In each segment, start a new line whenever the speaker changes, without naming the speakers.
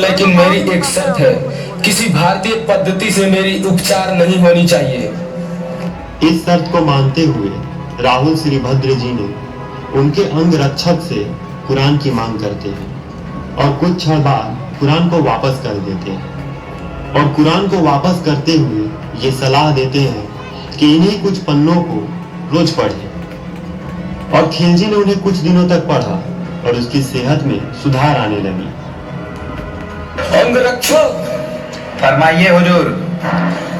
लेकिन मेरी एक शर्त है, किसी भारतीय पद्धति से मेरी उपचार नहीं होनी चाहिए।
इस शर्त को मानते हुए राहुल श्रीभद्र जी ने उनके अंग रक्षक से कुरान की मांग करते हैं और कुछ क्षण बाद कुरान को वापस कर देते हैं और कुरान को वापस करते हुए ये सलाह देते हैं कि इन्हीं कुछ पन्नों को रोज पढ़ें। और खिलजी ने उन्हें कुछ दिनों तक पढ़ा और उसकी सेहत में सुधार आने लगी।
अंग रक्षक,
फरमाइए हुजूर।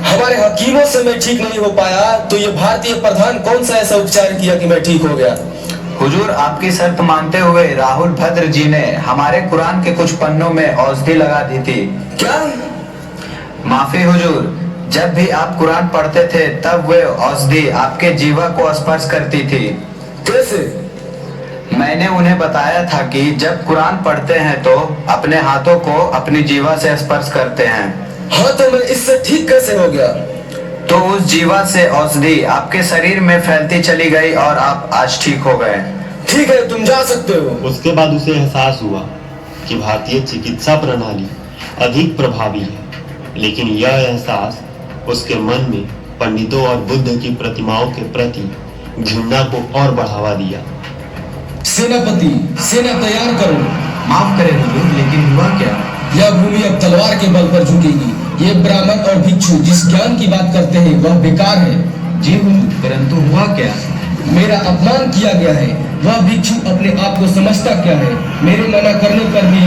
हमारे हकीमों से मैं ठीक नहीं हो पाया, तो ये भारतीय प्रधान कौन सा ऐसा उपचार किया कि मैं ठीक हो गया?
हुजूर, आपकी शर्त मानते हुए राहुल भद्र जी ने हमारे कुरान के कुछ पन्नों में औषधि लगा दी थी।
क्या?
माफी हुजूर, जब भी आप कुरान पढ़ते थे तब वे औषधि आपके जीवा को स्पर्श करती थी।
कैसे?
मैंने उन्हें बताया था कि जब कुरान पढ़ते हैं तो अपने हाथों को अपनी जीवा से स्पर्श करते हैं।
हाँ, तो मैं इससे ठीक कैसे हो गया?
तो उस जीवा से औषधि आपके शरीर में फैलती चली गई और आप आज ठीक हो गए।
ठीक है, तुम जा सकते हो।
उसके बाद उसे एहसास हुआ कि भारतीय चिकित्सा प्रणाली अधिक प्रभावी है, लेकिन यह एहसास उसके मन में पंडितों और बुद्ध की प्रतिमाओं के प्रति घृणा को और बढ़ावा दिया।
सेनापति, सेना तैयार करो।
माफ करें हुजूर, लेकिन हुआ क्या?
यह भूमि अब तलवार के बल पर झुकेगी। ये ब्राह्मण और भिक्षु जिस ज्ञान की बात करते हैं वह बेकार है।
जी हुजूर, परंतु हुआ क्या?
मेरा अपमान किया गया है। वह भिक्षु अपने आप को समझता क्या है? मेरे मना करने पर भी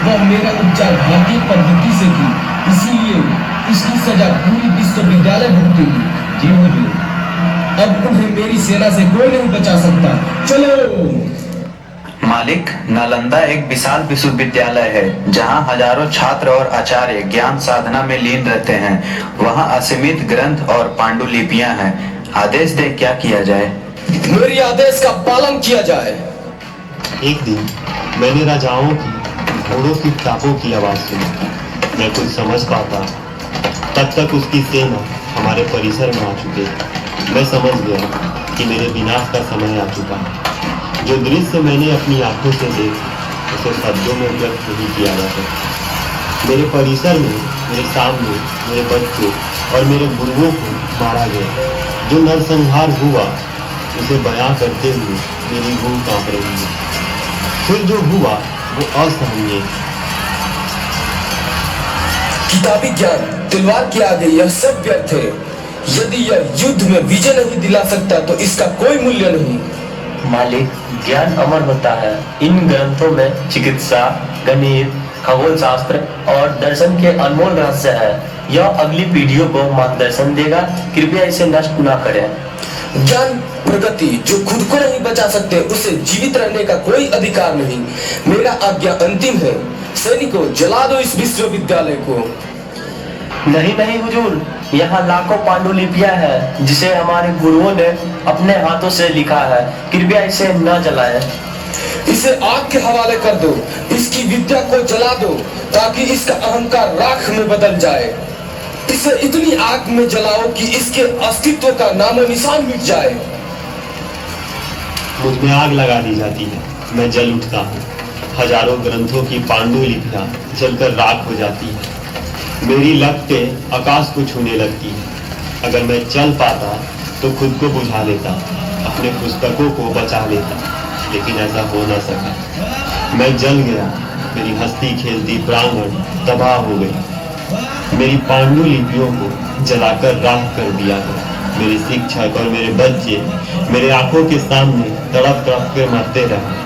वह मेरा उपचार भारतीय पद्धति से की, इसीलिए इसकी सजा पूरी विश्वविद्यालय भुगतेगी।
जी हुजूर।
अब उन्हें मेरी सेना से कोई नहीं बचा सकता। चलो।
मालिक, नालंदा एक विशाल विश्वविद्यालय है जहां हजारों छात्र और आचार्य ज्ञान साधना में लीन रहते हैं। वहां असीमित ग्रंथ और पांडुलिपियां हैं। आदेश दे, क्या किया जाए?
मेरी आदेश का पालन किया जाए।
एक दिन मैंने राजाओं की घोड़ों की टापों की आवाज सुनी। मैं कुछ समझ पाता तब तक उसकी सेना हमारे परिसर में आ चुकी थी। मैं समझ गया कि मेरे विनाश का समय आ चुका है। जो दृश्य मैंने अपनी आंखों से देखा उसे शब्दों में व्यक्त नहीं किया जा सकता। मेरे परिसर में, मेरे सामने मेरे बच्चों और मेरे गुरुओं को मारा गया। जो नरसंहार हुआ उसे बयां करते हुए मेरी रूह कांप रही है। फिर जो हुआ वो असहनीय।
किताबी ज्ञान, तलवार के आगे यह सब व्यर्थ है। यदि यह युद्ध में विजय नहीं दिला सकता तो इसका कोई मूल्य नहीं।
मालिक, ज्ञान अमर होता है। इन ग्रंथों में चिकित्सा, गणित, खगोल शास्त्र और दर्शन के अनमोल रहस्य है। यह अगली पीढ़ियों को मार्गदर्शन देगा। कृपया इसे नष्ट न करें।
ज्ञान प्रगति, जो खुद को नहीं बचा सकते उसे जीवित रहने का कोई अधिकार नहीं। मेरा आज्ञा अंतिम है। सैनिकों, जला दो इस विश्वविद्यालय को।
नहीं नहीं हुजूर, यहाँ लाखों पांडुलिपियां हैं जिसे हमारे गुरुओं ने अपने हाथों से लिखा है। कृपया इसे न जलाएं।
इसे आग के हवाले कर दो। इसकी विद्या को जला दो ताकि इसका अहंकार राख में बदल जाए। इसे इतनी आग में जलाओ कि इसके अस्तित्व का नामो निशान मिट जाए।
मुझ में आग लगा दी जाती है। मैं जल उठता हूँ। हजारों ग्रंथों की पांडुलिपियां जलकर राख हो जाती है। मेरी लपटें आकाश को छूने लगती है। अगर मैं चल पाता तो खुद को बुझा लेता, अपने पुस्तकों को बचा लेता, लेकिन ऐसा हो न सका। मैं जल गया। मेरी हंसती खेलती प्रांगण तबाह हो गई। मेरी पांडुलिपियों को जलाकर राख कर दिया गया। मेरे शिक्षक और मेरे बच्चे मेरे आंखों के सामने तड़प तड़प कर मरते रहे।